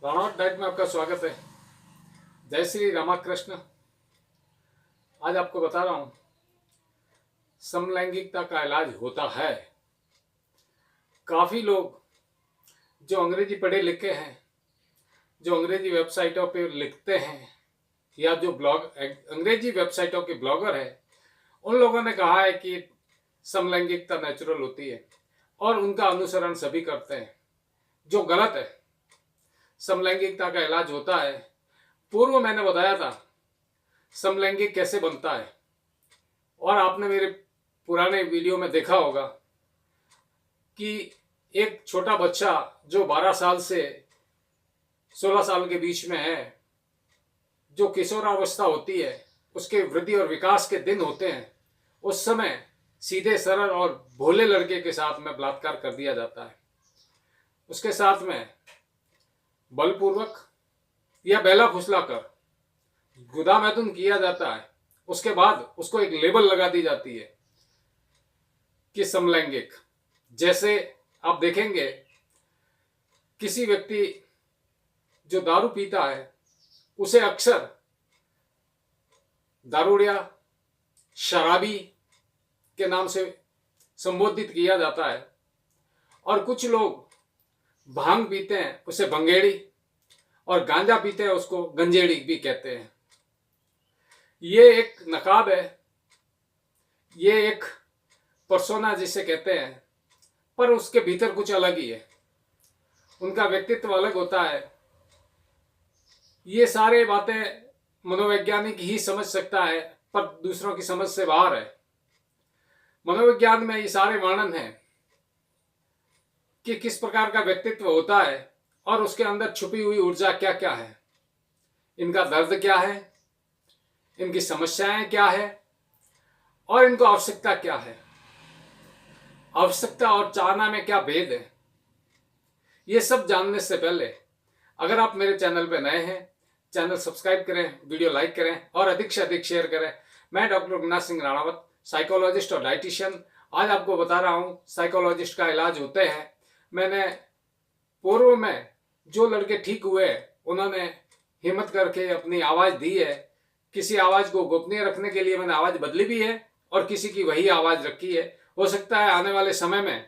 Ranaut diet में आपका स्वागत है। जय श्री रामाकृष्ण। आज आपको बता रहा हूँ समलैंगिकता का इलाज होता है। काफ़ी लोग जो अंग्रेजी पढ़े लिखे हैं, जो अंग्रेजी वेबसाइटों पर लिखते हैं या जो ब्लॉग अंग्रेजी वेबसाइटों के ब्लॉगर हैं, उन लोगों ने कहा है कि समलैंगिकता नेचुरल होती है और उनका अनुसरण सभी करते हैं, जो गलत है। समलैंगिकता का इलाज होता है। पूर्व मैंने बताया था समलैंगिक कैसे बनता है, और आपने मेरे पुराने वीडियो में देखा होगा कि एक छोटा बच्चा जो 12 साल से 16 साल के बीच में है, जो किशोरावस्था होती है, उसके वृद्धि और विकास के दिन होते हैं, उस समय सीधे सरल और भोले लड़के के साथ में बलात्कार कर दिया जाता है। उसके साथ में बलपूर्वक या बेला फुसलाकर गुदा मैथुन किया जाता है। उसके बाद उसको एक लेबल लगा दी जाती है कि समलैंगिक। जैसे आप देखेंगे किसी व्यक्ति जो दारू पीता है उसे अक्सर दारूडिया, शराबी के नाम से संबोधित किया जाता है, और कुछ लोग भांग पीते हैं उसे भंगेड़ी, और गांजा पीते हैं उसको गंजेड़ी भी कहते हैं। ये एक नकाब है, ये एक पर्सोना जिसे कहते हैं, पर उसके भीतर कुछ अलग ही है। उनका व्यक्तित्व अलग होता है। ये सारे बातें मनोवैज्ञानिक ही समझ सकता है, पर दूसरों की समझ से बाहर है। मनोविज्ञान में ये सारे वर्णन हैं कि किस प्रकार का व्यक्तित्व होता है और उसके अंदर छुपी हुई ऊर्जा क्या क्या है, इनका दर्द क्या है, इनकी समस्याएं क्या है, और इनको आवश्यकता क्या है। आवश्यकता और चाहना में क्या भेद है, ये सब जानने से पहले अगर आप मेरे चैनल पर नए हैं, चैनल सब्सक्राइब करें, वीडियो लाइक करें और अधिक से अधिक शेयर करें। मैं डॉक्टर रघुनाथ सिंह राणावत, साइकोलॉजिस्ट और डाइटिशियन, आज आपको बता रहा हूँ साइकोलॉजिस्ट का इलाज होते हैं। मैंने पूर्व में जो लड़के ठीक हुए उन्होंने हिम्मत करके अपनी आवाज़ दी है। किसी आवाज़ को गोपनीय रखने के लिए मैंने आवाज़ बदली भी है और किसी की वही आवाज़ रखी है। हो सकता है आने वाले समय में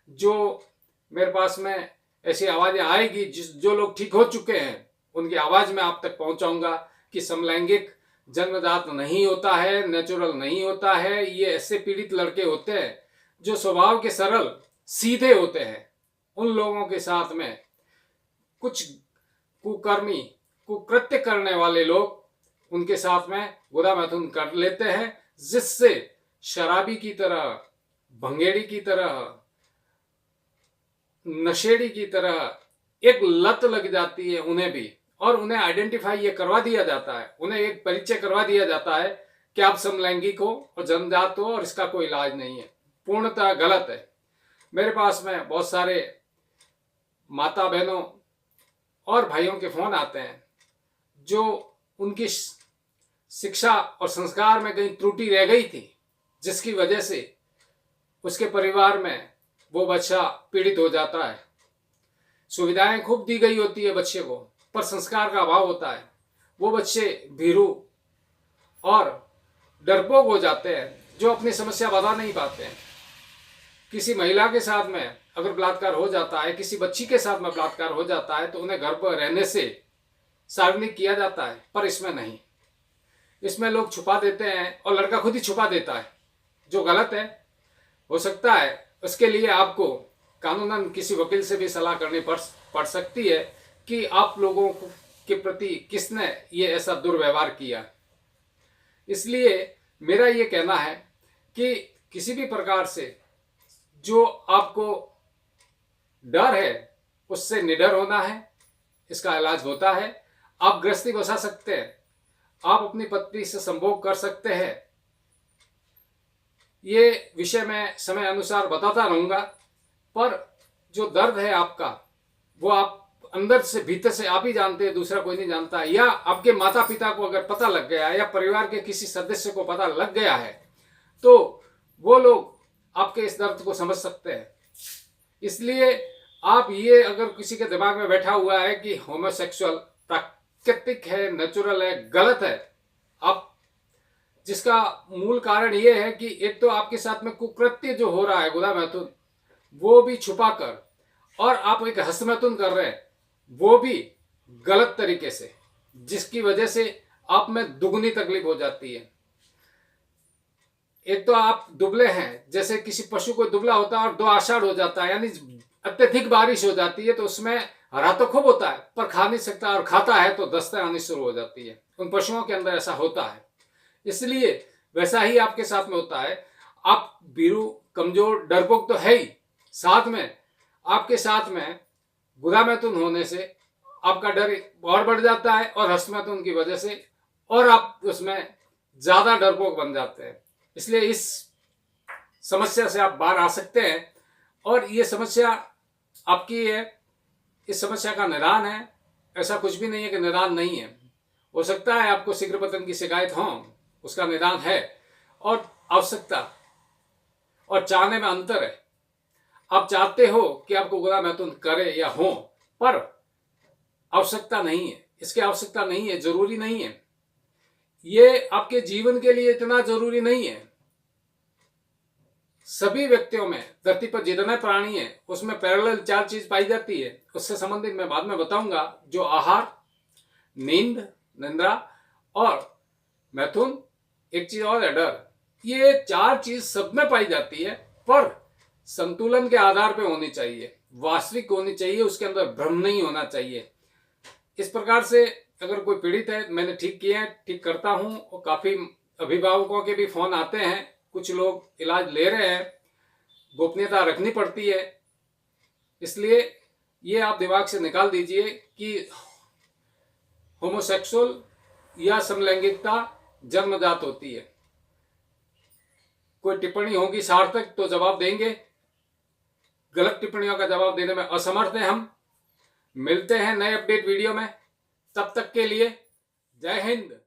जो मेरे पास में ऐसी आवाज़ें आएगी, जो लोग ठीक हो चुके हैं उनकी आवाज़ मैं आप तक पहुंचाऊंगा कि समलैंगिक जन्मजात नहीं होता है, नेचुरल नहीं होता है। ये ऐसे पीड़ित लड़के होते हैं जो स्वभाव के सरल सीधे होते हैं। उन लोगों के साथ में कुछ कुकर्मी कुकृत्य करने वाले लोग उनके साथ में गुदा मैथुन कर लेते हैं, जिससे शराबी की तरह, भंगेड़ी की तरह, नशेड़ी की तरह एक लत लग जाती है उन्हें भी, और उन्हें आइडेंटिफाई ये करवा दिया जाता है, उन्हें एक परिचय करवा दिया जाता है कि आप समलैंगिक हो और जन्मजात हो और इसका कोई इलाज नहीं है। पूर्णतः गलत है। मेरे पास में बहुत सारे माता बहनों और भाइयों के फोन आते हैं जो उनकी शिक्षा और संस्कार में कहीं त्रुटि रह गई थी, जिसकी वजह से उसके परिवार में वो बच्चा पीड़ित हो जाता है। सुविधाएं खूब दी गई होती है बच्चे को, पर संस्कार का अभाव होता है। वो बच्चे भीरू और डरपोक हो जाते हैं, जो अपनी समस्या बता नहीं पाते हैं। किसी महिला के साथ में अगर बलात्कार हो जाता है, किसी बच्ची के साथ में बलात्कार हो जाता है, तो उन्हें घर पर रहने से सार्वजनिक किया जाता है, पर इसमें नहीं। इसमें लोग छुपा देते हैं और लड़का खुद ही छुपा देता है, जो गलत है। हो सकता है उसके लिए आपको कानूनन किसी वकील से भी सलाह करनी पड़ सकती है कि आप लोगों के प्रति किसने ये ऐसा दुर्व्यवहार किया। इसलिए मेरा ये कहना है कि किसी भी प्रकार से जो आपको डर है उससे निडर होना है। इसका इलाज होता है। आप गृहस्थी बसा सकते हैं, आप अपनी पत्नी से संभोग कर सकते हैं। ये विषय मैं समय अनुसार बताता रहूंगा, पर जो दर्द है आपका वो आप अंदर से भीतर से आप ही जानते हैं, दूसरा कोई नहीं जानता। या आपके माता पिता को अगर पता लग गया या परिवार के किसी सदस्य को पता लग गया है, तो वो लोग आपके इस दर्द को समझ सकते हैं। इसलिए आप ये अगर किसी के दिमाग में बैठा हुआ है कि होमोसेक्सुअल प्राकृतिक है, नेचुरल है, गलत है, आप जिसका मूल कारण ये है कि एक तो आपके साथ में कुकृत्य जो हो रहा है गुदा मैथुन, वो भी छुपा कर, और आप एक हस्तमैथुन कर रहे हैं वो भी गलत तरीके से, जिसकी वजह से आप में दुगनी तकलीफ हो जाती है। एक तो आप दुबले हैं, जैसे किसी पशु को दुबला होता है और 2 आषाढ़ हो जाता है, यानी अत्यधिक बारिश हो जाती है, तो उसमें हरा तो खूब होता है पर खा नहीं सकता, और खाता है तो दस्तें आनी शुरू हो जाती है। उन पशुओं के अंदर ऐसा होता है, इसलिए वैसा ही आपके साथ में होता है। आप भीरू, कमजोर, डरपोक तो है ही, साथ में आपके साथ में गुदा मैथुन होने से आपका डर और बढ़ जाता है, और हस्तमैथुन की वजह से और आप उसमें ज्यादा डरपोक बन जाते हैं। इसलिए इस समस्या से आप बाहर आ सकते हैं, और ये समस्या आपकी है, इस समस्या का निदान है। ऐसा कुछ भी नहीं है कि निदान नहीं है, हो सकता है आपको शीघ्र पतन की शिकायत हो, उसका निदान है, और आवश्यकता और चाहने में अंतर है। आप चाहते हो कि आपको गुदा मैथुन करे या हो, पर आवश्यकता नहीं है, इसकी आवश्यकता नहीं है, जरूरी नहीं है, ये आपके जीवन के लिए इतना जरूरी नहीं है। सभी व्यक्तियों में, धरती पर जितने प्राणी है उसमें पैरेलल 4 चीज पाई जाती है, उससे संबंधित मैं बाद में बताऊंगा, जो आहार, नींद, निंद्रा और मैथुन, एक चीज और है डर। ये 4 चीज सब में पाई जाती है, पर संतुलन के आधार पे होनी चाहिए, वास्तविक होनी चाहिए, उसके अंदर भ्रम नहीं होना चाहिए। इस प्रकार से अगर कोई पीड़ित है, मैंने ठीक किया है, ठीक करता हूं, और काफी अभिभावकों के भी फोन आते हैं, कुछ लोग इलाज ले रहे हैं, गोपनीयता रखनी पड़ती है, इसलिए ये आप दिमाग से निकाल दीजिए कि होमोसेक्सुअल या समलैंगिकता जन्मजात होती है। कोई टिप्पणी होगी सार्थक तो जवाब देंगे, गलत टिप्पणियों का जवाब देने में असमर्थ हैं हम। मिलते हैं नए अपडेट वीडियो में, तब तक के लिए जय हिंद।